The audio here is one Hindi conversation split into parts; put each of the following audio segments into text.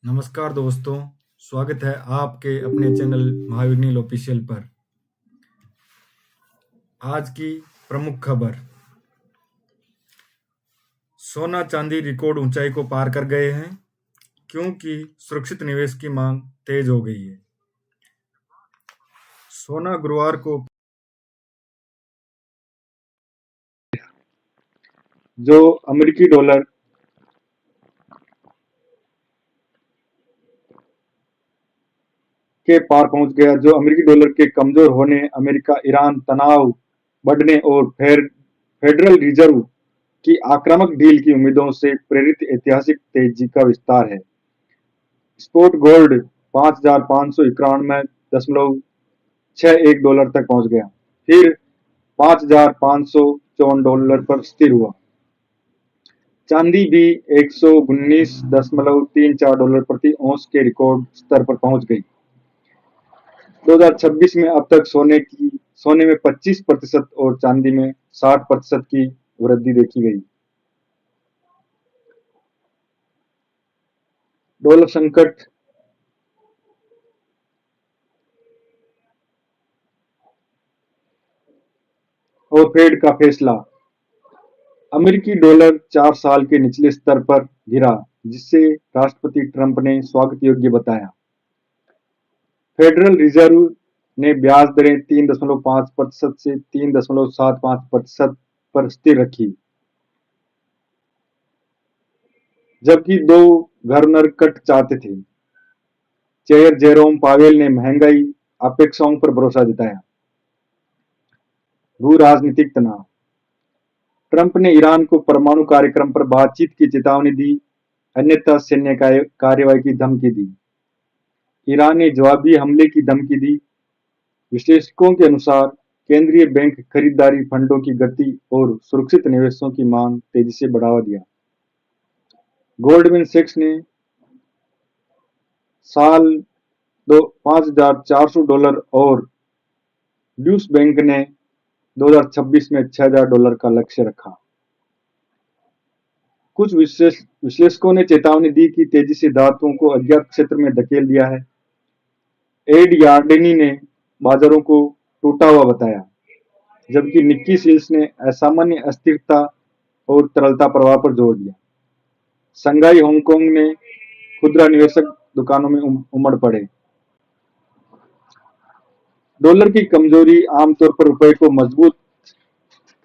नमस्कार दोस्तों, स्वागत है आपके अपने चैनल महावीर नील ऑफिशियल पर। आज की प्रमुख खबर, सोना चांदी रिकॉर्ड ऊंचाई को पार कर गए हैं क्योंकि सुरक्षित निवेश की मांग तेज हो गई है। सोना गुरुवार को जो अमेरिकी डॉलर के पार पहुंच गया, जो अमेरिकी डॉलर के कमजोर होने, अमेरिका ईरान तनाव बढ़ने और फेडरल रिजर्व की आक्रामक डील की उम्मीदों से प्रेरित ऐतिहासिक तेजी का विस्तार है। स्पॉट गोल्ड 5,591.61 तक पहुंच गया, फिर 5,554 पर स्थिर हुआ। चांदी भी 119.34 डॉलर प्रति औंस के रिकॉर्ड स्तर पर पहुंच गई। 2026 में अब तक सोने में 25% और चांदी में 60% की वृद्धि देखी गई। डॉलर संकट और फेड का फैसला, अमेरिकी डॉलर 4 साल के निचले स्तर पर गिरा, जिसे राष्ट्रपति ट्रंप ने स्वागत योग्य बताया। फेडरल रिजर्व ने ब्याज दरें 3.5% से 3.75% पर स्थिर रखी, जबकि दो गवर्नर कट चाहते थे। चेयर जेरोम पावेल ने महंगाई अपेक्षाओं पर भरोसा जताया। भू राजनीतिक तनाव, ट्रंप ने ईरान को परमाणु कार्यक्रम पर बातचीत की चेतावनी दी, अन्यथा सैन्य कार्रवाई की धमकी दी। ईरान ने जवाबी हमले की धमकी दी। विश्लेषकों के अनुसार केंद्रीय बैंक खरीदारी फंडों की गति और सुरक्षित निवेशों की मांग तेजी से बढ़ावा दिया। गोल्डमैन सैक्स ने साल $5,400 और ड्यूश बैंक ने 2026 में $6,000 का लक्ष्य रखा। कुछ विश्लेषकों ने चेतावनी दी कि तेजी से धातुओं को अज्ञात क्षेत्र में धकेल दिया है। एड यार्डेनी ने बाजारों को टूटा हुआ बताया, जबकि निक्की सील्स ने असामान्य अस्थिरता और तरलता प्रवाह पर जोर दिया। शंघाई हांगकांग ने खुदरा निवेशक दुकानों में उमड़ पड़े। डॉलर की कमजोरी आमतौर पर रुपए को मजबूत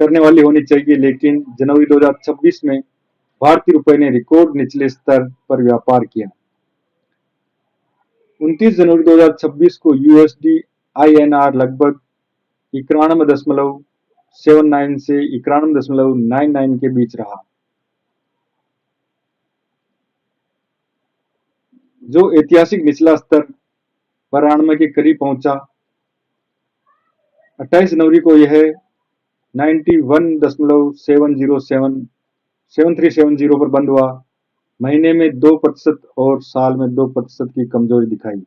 करने वाली होनी चाहिए, लेकिन जनवरी 2026 में भारतीय रुपए ने रिकॉर्ड निचले स्तर पर व्यापार किया। 29 जनवरी 2026 को यूएसडी आईएनआर लगभग 91.79 से 91.99 के बीच रहा, जो ऐतिहासिक निचला स्तर 92 के करीब पहुंचा। 28 जनवरी को यह 91.7370 पर बंद हुआ। महीने में 2% और साल में 2% की कमजोरी दिखाई।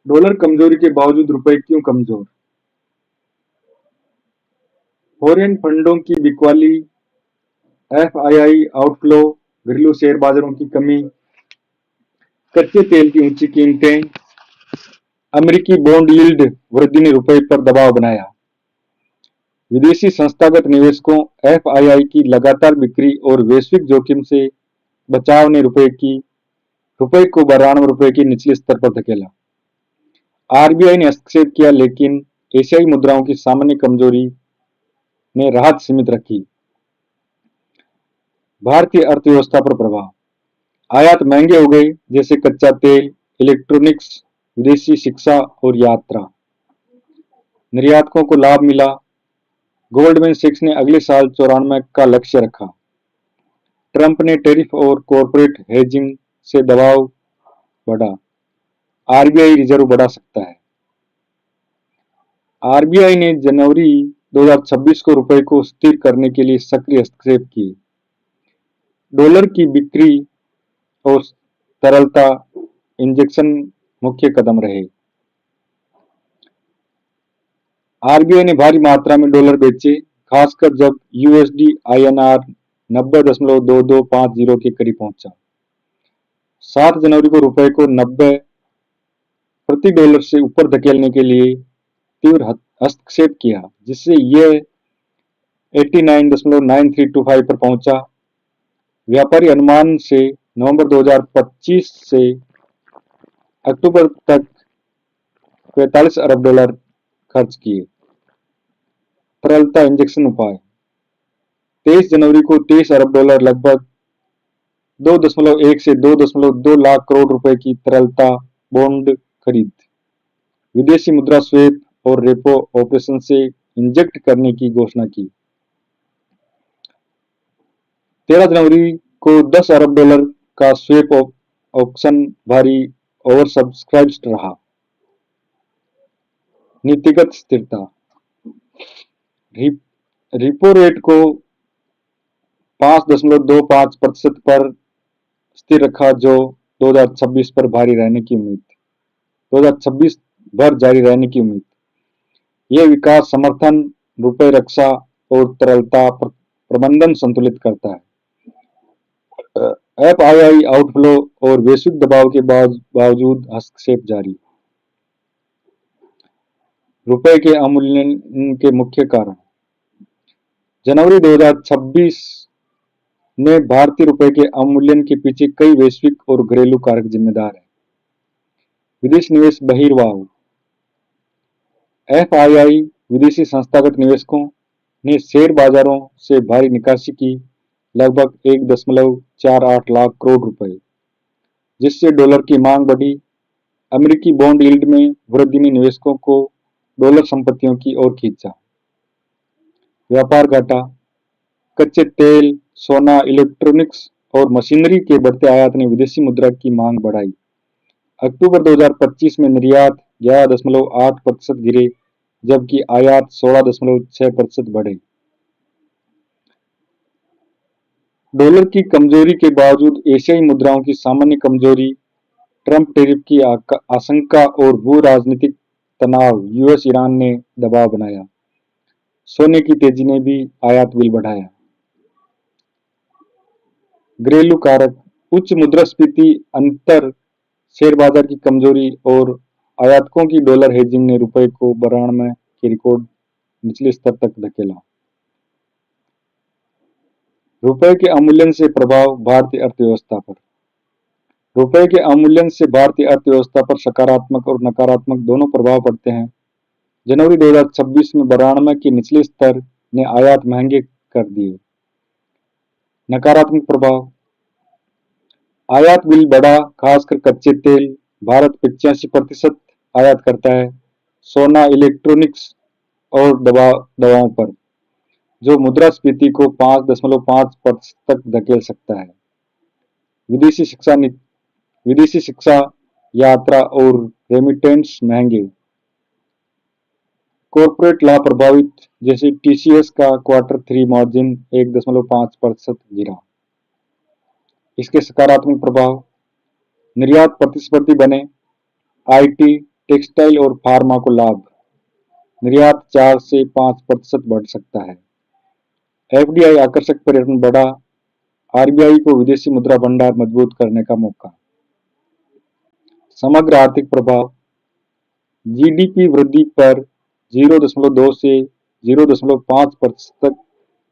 डॉलर कमजोरी के बावजूद रुपए क्यों कमजोर? फॉरेन फंडों की बिकवाली, एफआईआई आउटफ्लो, घरेलू शेयर बाजारों की कमी, कच्चे तेल की ऊंची कीमतें, अमेरिकी बॉन्ड यील्ड वृद्धि ने रुपए पर दबाव बनाया। विदेशी संस्थागत निवेशकों, एफआईआई की लगातार बिक्री और वैश्विक जोखिम से बचाव ने रुपए को 92 रुपए के निचले स्तर पर धकेला। आरबीआई ने हस्तक्षेप किया, लेकिन एशियाई मुद्राओं की सामान्य कमजोरी ने राहत सीमित रखी। भारतीय अर्थव्यवस्था पर प्रभाव, आयात महंगे हो गए, जैसे कच्चा तेल, इलेक्ट्रॉनिक्स, विदेशी शिक्षा और यात्रा। निर्यातकों को लाभ मिला। गोल्डमैन सैक्स ने अगले साल 94 का लक्ष्य रखा। ट्रंप ने टैरिफ और कॉर्पोरेट हेजिंग से दबाव बढ़ा। आरबीआई रिजर्व बढ़ा सकता है। आरबीआई ने जनवरी 2026 को रुपए को स्थिर करने के लिए सक्रिय हस्तक्षेप किए। डॉलर की बिक्री और तरलता इंजेक्शन मुख्य कदम रहे। आरबीआई ने भारी मात्रा में डॉलर बेचे, खासकर जब यूएसडी आईएनआर 90.2250 के करीब पहुंचा। 7 जनवरी को रुपए को 90 प्रति डॉलर से ऊपर धकेलने के लिए तीव्र हस्तक्षेप किया, जिससे यह 89.9325 पर पहुंचा। व्यापारी अनुमान से नवंबर 2025 से अक्टूबर तक 45 अरब डॉलर खर्च किए। तरलता इंजेक्शन उपाय 23 जनवरी को 23 अरब डॉलर लगभग 2.1 से 2.2 लाख करोड़ रुपए की तरलता बॉन्ड खरीद, विदेशी मुद्रा स्वेप और रेपो ऑपरेशन से इंजेक्ट करने की घोषणा की। 13 जनवरी को 10 अरब डॉलर का स्वेप ऑप्शन भारी ओवरसब्सक्राइब्ड रहा। नीतिगत स्थिरता रिपो रेट को 5.25% पर स्थिर रखा, जो 2026 पर जारी रहने की उम्मीद। यह विकास समर्थन, रुपए रक्षा और तरलता प्रबंधन संतुलित करता है। एफआईआई आउटफ्लो और वैश्विक दबाव के बावजूद हस्तक्षेप जारी। रुपए के अवमूल्यन के मुख्य कारण जनवरी 2026 में भारतीय रुपए के अवमूल्यन के पीछे कई वैश्विक और घरेलू कारक जिम्मेदार हैं। विदेश निवेश बहिर्वाह एफआईआई विदेशी संस्थागत निवेशकों ने शेयर बाजारों से भारी निकासी की, लगभग 1.48 लाख करोड़ रुपए, जिससे डॉलर की मांग बढ़ी। अमेरिकी बॉन्ड यील्ड में वृद्धि ने निवेशकों को डॉलर संपत्तियों की ओर खींचा। व्यापार घाटा कच्चे तेल, सोना, इलेक्ट्रॉनिक्स और मशीनरी के बढ़ते आयात ने विदेशी मुद्रा की मांग बढ़ाई। अक्टूबर 2025 में निर्यात 11.8% गिरे, जबकि आयात 16.6% बढ़े। डॉलर की कमजोरी के बावजूद एशियाई मुद्राओं की सामान्य कमजोरी, ट्रंप टैरिफ की आशंका और भू राजनीतिक तनाव यूएस ईरान ने दबाव बनाया। सोने की तेजी ने भी आयात बिल बढ़ाया। घरेलू कारक उच्च मुद्रास्फीति, अंतर, शेयर बाजार की कमजोरी और आयातकों की डॉलर हेजिंग ने रुपए को 92 के रिकॉर्ड निचले स्तर तक धकेला। रुपए के अवमूल्यन से प्रभाव भारतीय अर्थव्यवस्था पर रुपए के अवमूल्यन से भारतीय अर्थव्यवस्था पर सकारात्मक और नकारात्मक दोनों प्रभाव पड़ते हैं। जनवरी 2026 में 92 के निचले स्तर ने आयात महंगे कर दिए। नकारात्मक प्रभाव आयात बिल बढ़ा, खासकर कच्चे तेल। भारत 85% आयात करता है, सोना, इलेक्ट्रॉनिक्स और दवाओं पर, जो मुद्रास्फीति को 5.5% तक धकेल सकता है। विदेशी शिक्षा, यात्रा और रेमिटेंस महंगे। कॉर्पोरेट लाभ प्रभावित, जैसे टीसीएस का Q3 मार्जिन 1.5% गिरा। इसके सकारात्मक प्रभाव निर्यात प्रतिस्पर्धी बने, आईटी, टेक्सटाइल और फार्मा को लाभ, निर्यात 4 से 5% बढ़ सकता है। एफडीआई आकर्षक पर्यटन बढ़ा, आरबीआई को विदेशी मुद्रा भंडार मजबूत करने का मौका। समग्र आर्थिक प्रभाव जीडीपी वृद्धि पर 0.2 से 0.5% तक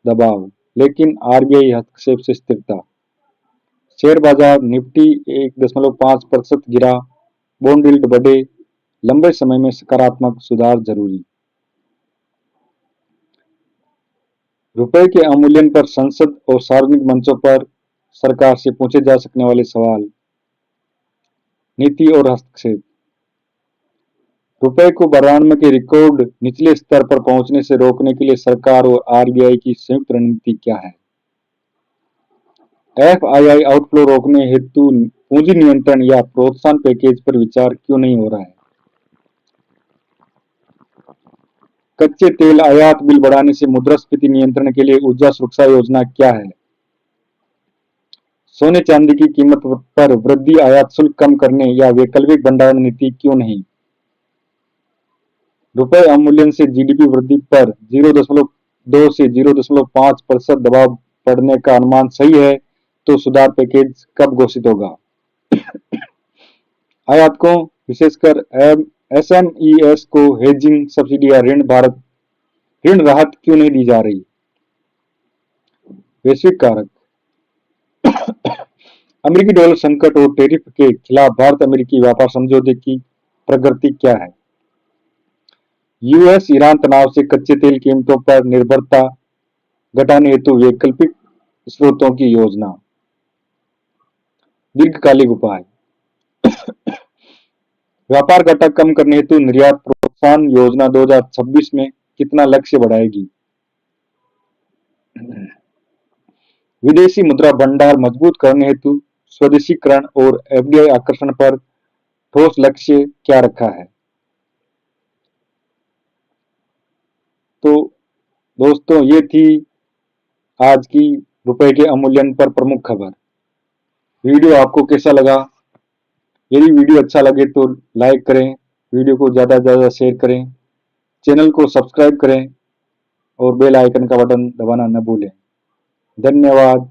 दबाव, लेकिन आरबीआई हस्तक्षेप से स्थिरता। शेयर बाजार निफ्टी 1.5% गिरा, बॉन्ड यील्ड बढ़े, लंबे समय में सकारात्मक सुधार जरूरी। रुपए के अवमूल्यन पर संसद और सार्वजनिक मंचों पर सरकार से पूछे जा सकने वाले सवाल। नीति और हस्तक्षेप रुपए को 92 के रिकॉर्ड निचले स्तर पर पहुंचने से रोकने के लिए सरकार और आरबीआई की संयुक्त रणनीति क्या है? एफआईआई आउटफ्लो रोकने हेतु पूंजी नियंत्रण या प्रोत्साहन पैकेज पर विचार क्यों नहीं हो रहा है? कच्चे तेल आयात बिल बढ़ाने से मुद्रास्फीति नियंत्रण के लिए ऊर्जा सुरक्षा योजना क्या है? सोने चांदी की कीमत पर वृद्धि आयात शुल्क कम करने या वैकल्पिक भंडारण नीति क्यों नहीं? रुपए अवमूल्यन से जीडीपी वृद्धि पर 0.2 से 0.5% दबाव पड़ने का अनुमान सही है, तो सुधार पैकेज कब घोषित होगा? आयातकों विशेषकर एसएमईएस को हेजिंग सब्सिडी या ऋण राहत क्यों नहीं दी जा रही? वैश्विक कारक। अमेरिकी डॉलर संकट और टैरिफ के खिलाफ भारत अमेरिकी व्यापार समझौते की प्रगति क्या है? यूएस ईरान तनाव से कच्चे तेल कीमतों पर निर्भरता घटाने हेतु वैकल्पिक स्रोतों की योजना। दीर्घकालिक उपाय। व्यापार घाटा कम करने हेतु निर्यात प्रोत्साहन योजना 2026 में कितना लक्ष्य बढ़ाएगी? विदेशी मुद्रा भंडार मजबूत करने हेतु स्वदेशीकरण और एफडीआई आकर्षण पर ठोस लक्ष्य क्या रखा है? तो दोस्तों, ये थी आज की रुपए के अवमूल्यन पर प्रमुख खबर। वीडियो आपको कैसा लगा? यदि वीडियो अच्छा लगे तो लाइक करें, वीडियो को ज़्यादा से ज़्यादा शेयर करें, चैनल को सब्सक्राइब करें और बेल आइकन का बटन दबाना न भूलें। धन्यवाद।